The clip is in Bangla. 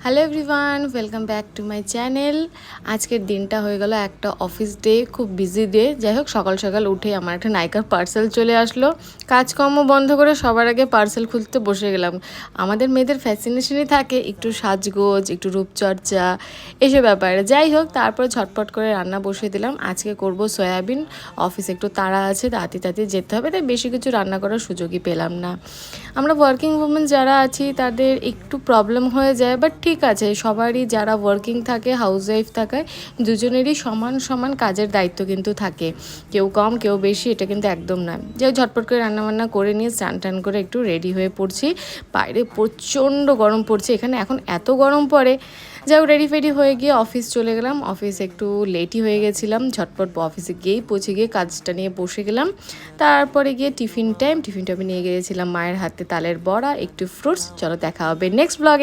Hello everyone, welcome back to my channel. আজকের দিনটা হয়ে গেল একটা অফিস ডে, খুব বিজি ডে। যাই হোক, সকাল সকাল উঠে আমার একটা নাইকার পার্সেল চলে আসলো। কাজকর্ম বন্ধ করে সবার আগে পার্সেল খুলতে বসে গেলাম। আমাদের মেয়েদের ফ্যাসিনেশনই থাকে একটু সাজগোজ, একটু রূপচর্চা, এসব ব্যাপারে। যাই হোক, তারপরে ঝটপট করে রান্না বসিয়ে দিলাম। আজকে করব সয়াবিন। অফিসে একটু তাড়া আছে, তাড়াতাড়ি যেতে হবে, তাই বেশি কিছু রান্না করার সুযোগই পেলাম না। আমরা ওয়ার্কিং উমেন যারা আছি তাদের একটু প্রবলেম হয়ে যায়, বাট ঠিক আছে, সবারই যারা ওয়ার্কিং থাকে, হাউস ওয়াইফ থাকে, দুজনেরই সমান সমান কাজের দায়িত্ব কিন্তু থাকে, কেউ কম কেউ বেশি, এটা কিন্তু একদম না। যাই ঝটপট করে রান্নাবান্না করে নিয়ে স্নান টান করে একটু রেডি হয়ে পড়ছি। বাইরে প্রচণ্ড গরম পড়ছে, এখানে এখন এত গরম পড়ে। যাই হোক, রেডি ফেডি হয়ে গিয়ে অফিস চলে গেলাম। অফিস একটু লেটই হয়ে গেছিলাম, ঝটপট অফিসে গিয়েই পৌঁছে গিয়ে কাজটা নিয়ে বসে গেলাম। তারপরে গিয়ে টিফিন টাইমে নিয়ে গিয়েছিলাম মায়ের হাতে তালের বড়া, একটু ফ্রুটস। চলো দেখা হবে নেক্সট ব্লগে।